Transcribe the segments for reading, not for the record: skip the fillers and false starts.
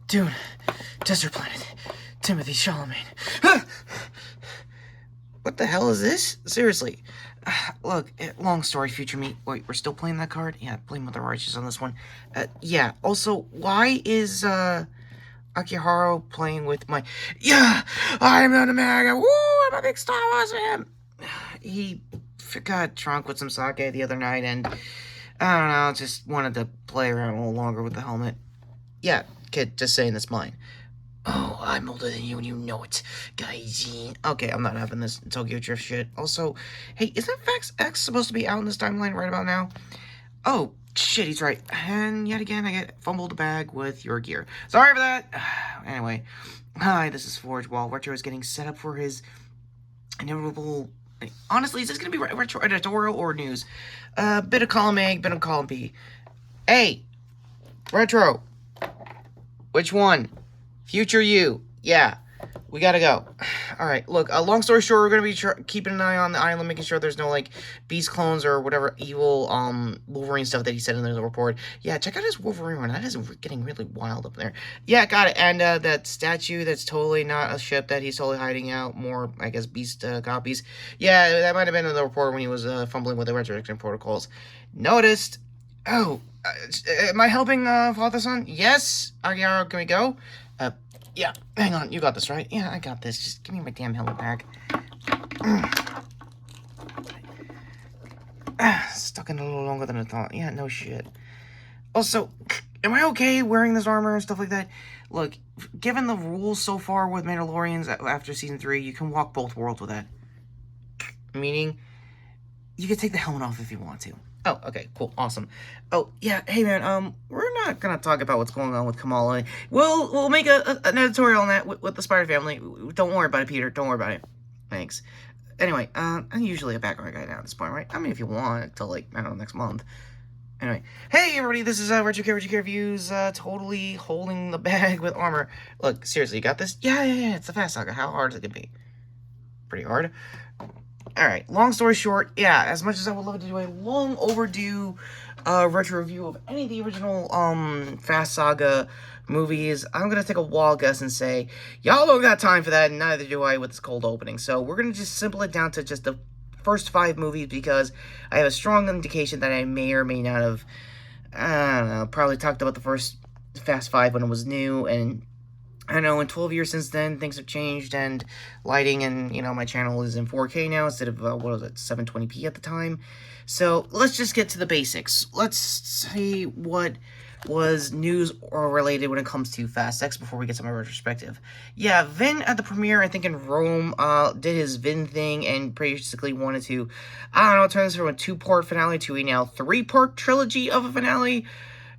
Dude, Desert Planet, Timothy Chalamet. What the hell is this? Seriously. Look, long story, future me. Wait, we're still playing that card? Yeah, blame Mother Righteous on this one. Yeah, also, why is, Akiharu playing with my... Yeah! I'm not a MAGA! Woo! I'm a big Star Wars fan! He got drunk with some sake the other night, and I don't know, just wanted to play around a little longer with the helmet. Yeah, kid, just saying that's mine. Oh, I'm older than you and you know it, guys. Okay, I'm not having this Tokyo Drift shit. Also, hey, isn't Fax X supposed to be out in this timeline right about now? Oh, shit, he's right. And yet again, I get fumbled a bag with your gear. Sorry for that. Anyway, hi, this is Forge while Retro is getting set up for his inevitable... Honestly, is this going to be retro editorial or news? Bit of column A, bit of column B. Hey, Retro. Which one? Future you. Yeah. We gotta go. Alright, look, long story short, we're gonna be keeping an eye on the island, making sure there's no, like, beast clones or whatever evil, Wolverine stuff that he said in the report. Yeah, check out his Wolverine run. That is getting really wild up there. Yeah, got it. And, that statue, that's totally not a ship that he's totally hiding out. More, I guess, beast, copies. Yeah, that might have been in the report when he was, fumbling with the resurrection protocols. Noticed. Oh, am I helping, Father-son? Yes? Agiaro, can we go? Yeah, hang on, you got this, right? Yeah, I got this. Just give me my damn helmet back. Stuck in a little longer than I thought. Yeah, no shit. Also, am I okay wearing this armor and stuff like that? Look, given the rules so far with Mandalorians after Season 3, you can walk both worlds with that. Meaning, you can take the helmet off if you want to. Oh, okay, cool, awesome. Oh, yeah, hey man, we're not gonna talk about what's going on with Kamala. We'll make an editorial on that with the Spider family. Don't worry about it, Peter, don't worry about it. Thanks. Anyway, I'm usually a background guy now at this point, right? I mean, if you want, until, like, I don't know, next month. Anyway, hey everybody, this is, Retrokid Reviews, totally holding the bag with armor. Look, seriously, you got this? Yeah, it's the Fast Saga. How hard is it gonna be? Pretty hard. Alright, long story short, yeah, as much as I would love to do a long overdue retro review of any of the original Fast Saga movies, I'm gonna take a wild guess and say, y'all don't got time for that, and neither do I with this cold opening. So we're gonna just simple it down to just the first 5 movies, because I have a strong indication that I may or may not have, I don't know, probably talked about the first Fast 5 when it was new, and I know in 12 years since then, things have changed, and lighting, and, you know, my channel is in 4K now instead of, what was it, 720p at the time. So, let's just get to the basics. Let's see what was news or related when it comes to Fast X before we get to my retrospective. Yeah, Vin at the premiere, I think in Rome, did his Vin thing and basically wanted to, I don't know, turn this from a 2-part finale to a now 3-part trilogy of a finale.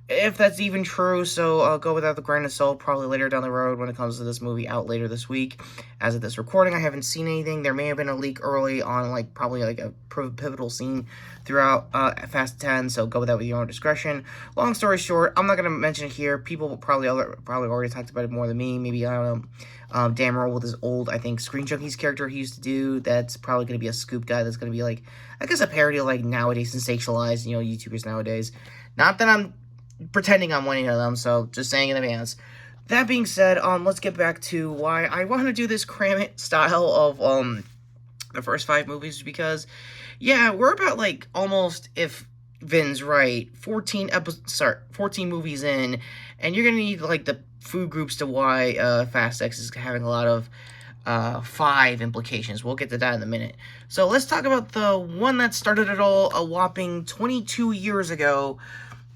If that's even true, so I'll go without the grain of salt probably later down the road when it comes to this movie out later this week. As of this recording, I haven't seen anything. There may have been a leak early on, like, probably, like, a pivotal scene throughout Fast 10, so go with that with your own discretion. Long story short, I'm not going to mention it here. People probably already talked about it more than me. Maybe, I don't know, Dan Roll with his old, I think, Screen Junkies character he used to do. That's probably going to be a scoop guy that's going to be, like, I guess a parody of, like, nowadays sensationalized, you know, YouTubers nowadays. Not that I'm pretending I'm one of them, so just saying in advance. That being said, let's get back to why I want to do this cram it style of, the first 5 movies, because, yeah, we're about, like, almost, if Vin's right, 14 movies in, and you're gonna need, like, the food groups to why, Fast X is having a lot of, 5 implications. We'll get to that in a minute. So, let's talk about the one that started it all a whopping 22 years ago,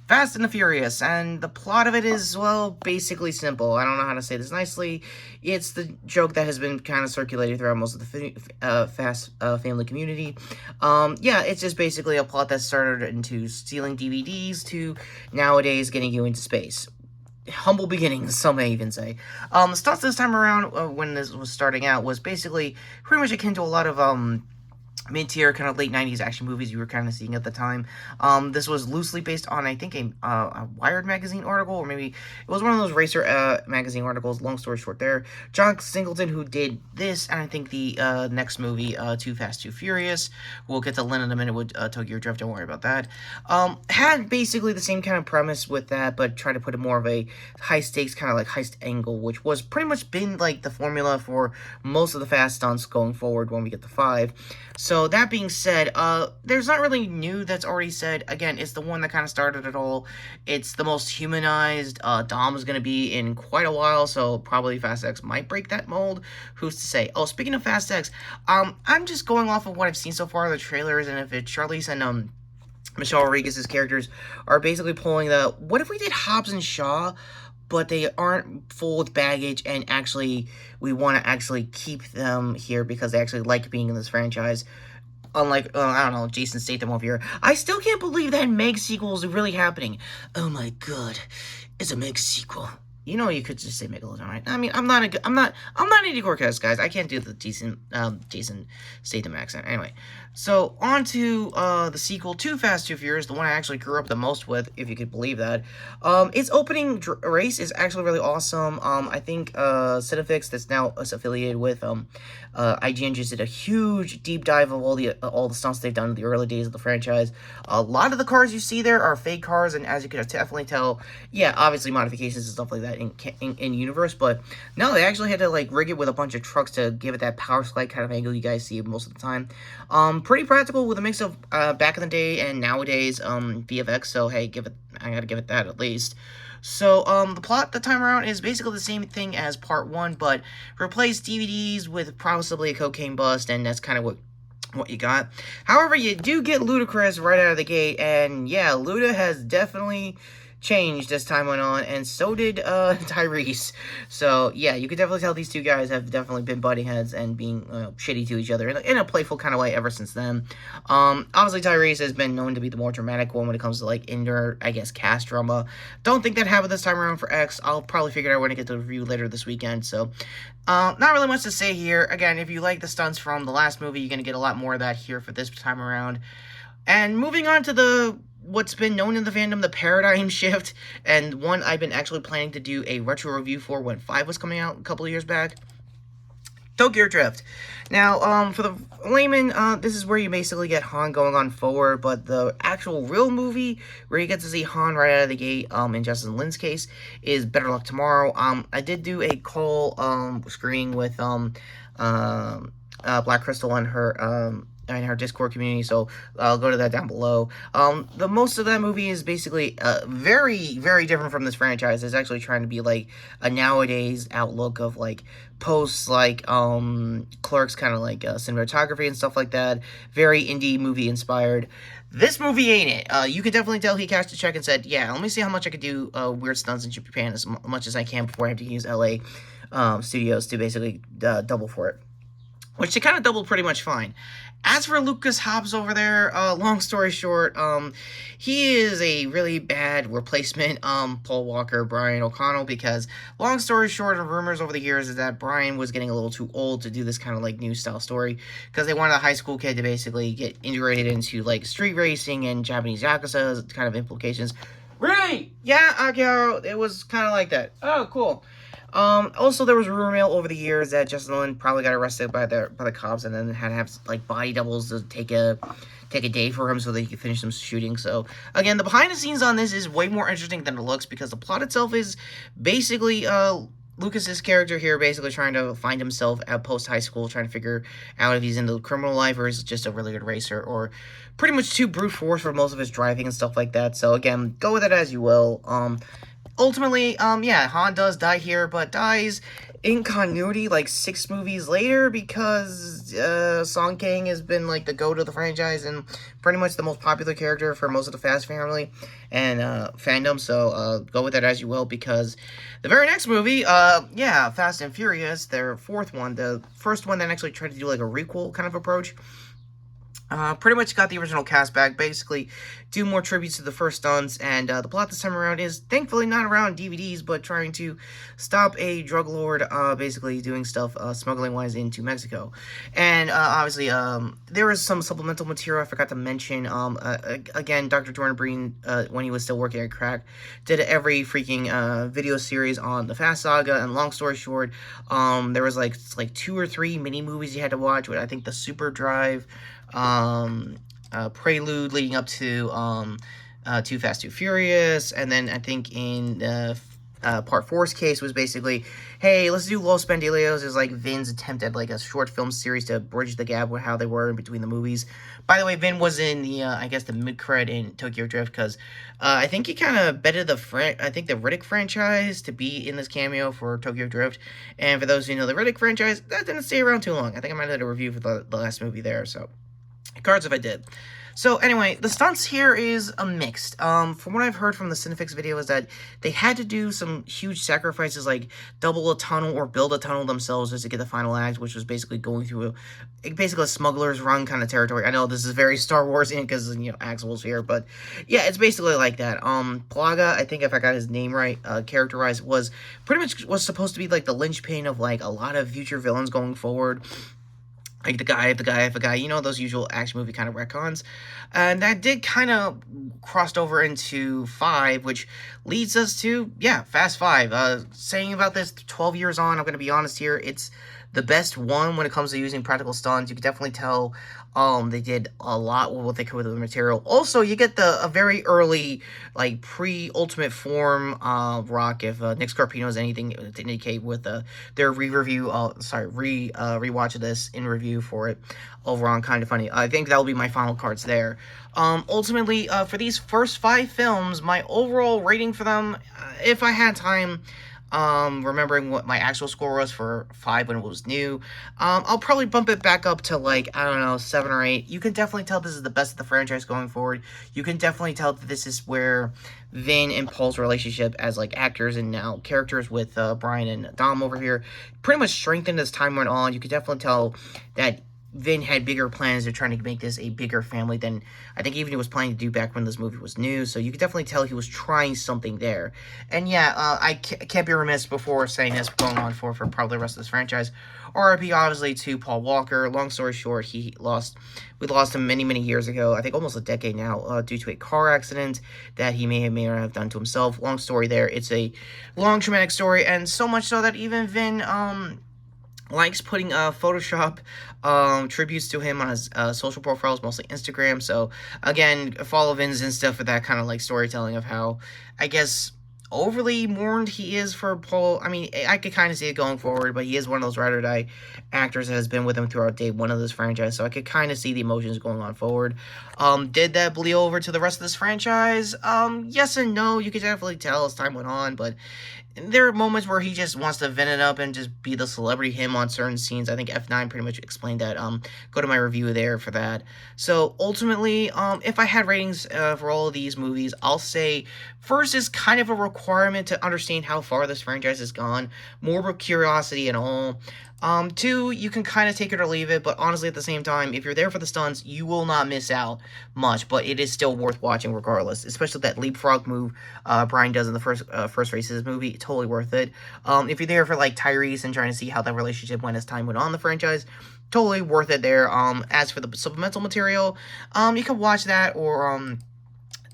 Fast and the Furious, and the plot of it is, well, basically simple. I don't know how to say this nicely. It's the joke that has been kind of circulated throughout most of the Fast family community. Yeah, it's just basically a plot that started into stealing DVDs to nowadays getting you into space. Humble beginnings, some may even say. The stuff this time around, when this was starting out, was basically pretty much akin to a lot of, mid-tier kind of late 90s action movies you were kind of seeing at the time. This was loosely based on, I think, a Wired magazine article, or maybe it was one of those racer magazine articles. Long story short there, John Singleton, who did this, and I think the next movie, Too Fast, Too Furious, we'll get to Lynn in a minute with Tokyo Drift, don't worry about that, had basically the same kind of premise with that, but tried to put it more of a high-stakes kind of like heist angle, which was pretty much been like the formula for most of the fast stunts going forward when we get to 5. So that being said, there's not really new that's already said. Again, it's the one that kind of started it all. It's the most humanized Dom is going to be in quite a while, so probably Fast X might break that mold. Who's to say? Oh, speaking of Fast X, I'm just going off of what I've seen so far, the trailers, and if it's Charlize and Michelle Rodriguez's characters are basically pulling the, what if we did Hobbs and Shaw, but they aren't full with baggage, and actually, we want to actually keep them here because they actually like being in this franchise. Unlike, I don't know, Jason Statham over here. I still can't believe that Meg sequel is really happening. Oh my god, it's a Meg sequel. You know, you could just say Megalodon, right? I mean, I'm not Andy Cortez, guys. I can't do the Jason Statham accent. Anyway, so on to the sequel, Too Fast, Too Furious, the one I actually grew up the most with, if you could believe that. Its opening race is actually really awesome. I think Cinefix, that's now affiliated with IGN, just did a huge deep dive of all the stunts they've done in the early days of the franchise. A lot of the cars you see there are fake cars, and as you can definitely tell, yeah, obviously modifications and stuff like that in universe, but no, they actually had to like rig it with a bunch of trucks to give it that power slide kind of angle you guys see most of the time. Pretty practical with a mix of back in the day and nowadays VFX. So hey, I gotta give it that at least. So, the plot the time around is basically the same thing as part 1, but replace DVDs with possibly a cocaine bust, and that's kind of what you got. However, you do get Ludacris right out of the gate, and yeah, Luda has definitely changed as time went on, and so did Tyrese. So yeah, you could definitely tell these two guys have definitely been butting heads and being shitty to each other in a playful kind of way ever since then. Obviously Tyrese has been known to be the more dramatic one when it comes to like inner, I guess, cast drama. Don't think that happened this time around for X. I'll probably figure it out when I get the review later this weekend. So not really much to say here. Again, if you like the stunts from the last movie, you're gonna get a lot more of that here for this time around. And moving on to what's been known in the fandom, the paradigm shift, and one I've been actually planning to do a retro review for when 5 was coming out a couple of years back. Tokyo Drift. Now, for the layman, this is where you basically get Han going on forward, but the actual real movie, where you get to see Han right out of the gate, in Justin Lin's case, is Better Luck Tomorrow. I did do a call, screening with, Black Crystal on her, in her Discord community, so I'll go to that down below. The most of that movie is basically very, very different from this franchise. It's actually trying to be like a nowadays outlook of like posts like Clerks, kind of like cinematography and stuff like that. Very indie movie inspired. This movie ain't it. You can definitely tell he cashed a check and said, yeah, let me see how much I could do weird stunts in Japan as much as I can before I have to use LA studios to basically double for it. Which they kind of doubled pretty much fine. As for Lucas Hobbs over there, long story short, he is a really bad replacement, Paul Walker, Brian O'Connell, because long story short, of rumors over the years is that Brian was getting a little too old to do this kind of like new style story, because they wanted a high school kid to basically get integrated into like street racing and Japanese Yakuza kind of implications. Really? Yeah, Akio, it was kind of like that. Oh, cool. Also, there was rumor mill over the years that Justin Lin probably got arrested by the cops and then had to have like body doubles to take a day for him so that he could finish some shooting. So again, the behind the scenes on this is way more interesting than it looks, because the plot itself is basically Lucas's character here basically trying to find himself at post high school, trying to figure out if he's into the criminal life or is just a really good racer, or pretty much too brute force for most of his driving and stuff like that. So again, go with it as you will. Ultimately, yeah, Han does die here, but dies in continuity like 6 movies later, because Song Kang has been like the go-to of the franchise and pretty much the most popular character for most of the Fast family and fandom. So go with that as you will, because the very next movie, yeah, Fast and Furious, their 4th one, the first one that actually tried to do like a requel kind of approach. Pretty much got the original cast back, basically do more tributes to the first stunts, and the plot this time around is thankfully not around DVDs, but trying to stop a drug lord, basically doing stuff smuggling-wise into Mexico. And obviously, there is some supplemental material I forgot to mention. Again, Dr. Jordan Breen, when he was still working at Crack, did every freaking video series on the Fast Saga, and long story short, there was like 2 or 3 mini-movies you had to watch, with I think the Super Drive, prelude leading up to Too Fast, Too Furious, and then I think in Part 4's case was basically, hey, let's do Los Bandileos. Is like Vin's attempt at like a short film series to bridge the gap with how they were in between the movies. By the way, Vin was in the I guess the mid-cred in Tokyo Drift, because I think he kind of betted the Riddick franchise to be in this cameo for Tokyo Drift. And for those who know the Riddick franchise, that didn't stay around too long. I think I might have did a review for the last movie there, so cards if I did. So anyway, the stunts here is a mixed. From what I've heard from the Cinefix video is that they had to do some huge sacrifices, like double a tunnel or build a tunnel themselves just to get the final act, which was basically going through basically a smuggler's run kind of territory. I know this is very Star Wars in because, you know, Axel's here, but yeah, it's basically like that. Plaga, I think if I got his name right, characterized, was pretty much was supposed to be like the linchpin of like a lot of future villains going forward. Like the guy, you know, those usual action movie kind of retcons. And that did kind of crossed over into 5, which leads us to, yeah, Fast 5. Saying about this 12 years on, I'm going to be honest here, it's the best one when it comes to using practical stunts. You can definitely tell they did a lot with what they could with the material. Also, you get a very early, like, pre-Ultimate Form rock, if Nick Scarpino has anything to indicate with their rewatch of this in review for it over on Kinda Funny. I think that'll be my final cards there. Ultimately, for these first 5 films, my overall rating for them, if I had time, remembering what my actual score was for 5 when it was new, I'll probably bump it back up to, like, I don't know, 7 or 8. You can definitely tell this is the best of the franchise going forward. You can definitely tell that this is where Vin and Paul's relationship as, like, actors and now characters with Brian and Dom over here pretty much strengthened as time went on. You could definitely tell that Vin had bigger plans of trying to make this a bigger family than I think even he was planning to do back when this movie was new. So you could definitely tell he was trying something there. And yeah, I can't be remiss before saying this going on for probably the rest of this franchise. RIP obviously to Paul Walker. Long story short, we lost him many years ago. I think almost a decade now, due to a car accident that he may or may not have done to himself. Long story there. It's a long traumatic story, and so much so that even Vin likes putting Photoshop tributes to him on his social profiles, mostly Instagram. So again, follow Vin's Insta for that kind of like storytelling of how, I guess, overly mourned he is for Paul. I mean, I could kind of see it going forward, but he is one of those ride or die actors that has been with him throughout day one of this franchise, so I could kind of see the emotions going on forward. Did that bleed over to the rest of this franchise? Yes and no. You could definitely tell as time went on, but there are moments where he just wants to vent it up and just be the celebrity him on certain scenes. I think F9 pretty much explained that. Go to my review there for that. So ultimately, if I had ratings for all of these movies, I'll say first is kind of a requirement to understand how far this franchise has gone. More of curiosity and all. 2, you can kind of take it or leave it, but honestly, at the same time, if you're there for the stunts, you will not miss out much, but it is still worth watching regardless, especially that leapfrog move Brian does in the first race of this movie. Totally worth it. If you're there for, like, Tyrese and trying to see how that relationship went as time went on in the franchise, totally worth it there. As for the supplemental material, you can watch that, or,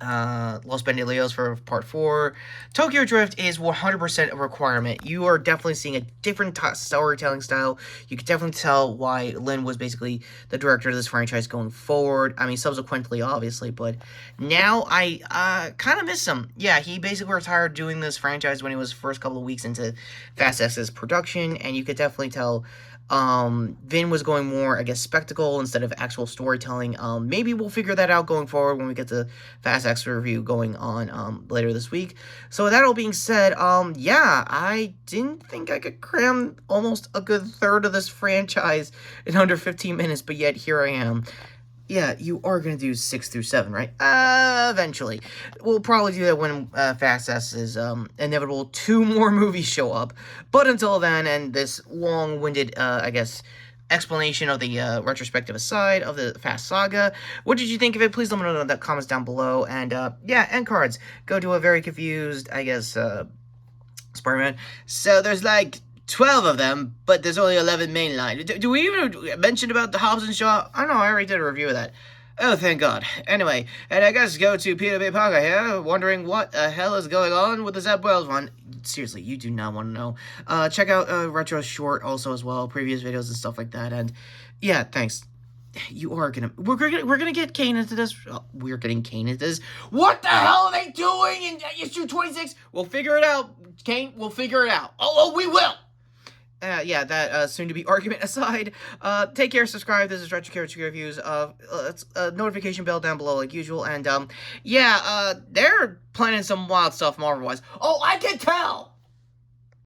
Los Bandileos for Part 4. Tokyo Drift is 100% a requirement. You are definitely seeing a different storytelling style. You can definitely tell why Lin was basically the director of this franchise going forward. I mean, subsequently, obviously, but now I kind of miss him. Yeah, he basically retired doing this franchise when he was first couple of weeks into Fast X's production, and you could definitely tell Vin was going more, I guess, spectacle instead of actual storytelling. Maybe we'll figure that out going forward when we get to Fast X review going on later this week. So with that all being said, yeah, I didn't think I could cram almost a good third of this franchise in under 15 minutes, but yet here I am. Yeah, you are going to do 6 through 7, right? Eventually. We'll probably do that when Fast S is inevitable 2 more movies show up. But until then, and this long-winded, I guess, explanation of the retrospective aside of the Fast Saga. What did you think of it? Please let me know in the comments down below. And yeah, end cards. Go to a very confused, I guess, Spider-Man. So there's like 12 of them, but there's only 11 mainline. Do we even mention about the Hobbs and Shaw? I don't know, I already did a review of that. Oh, thank God. Anyway, and I guess go to Peter B. Parker here, wondering what the hell is going on with the Zeb Wells one. Seriously, you do not want to know. Check out Retro Short also as well, previous videos and stuff like that. And yeah, thanks. We're gonna get Kane into this. We're getting Kane into this. What the hell are they doing in issue 26? We'll figure it out, Kane. We'll figure it out. Oh, we will. Yeah, that soon-to-be argument aside, take care, subscribe. This is Retrokid Reviews. Notification bell down below like usual, and yeah, they're planning some wild stuff Marvel-wise. Oh, I can tell!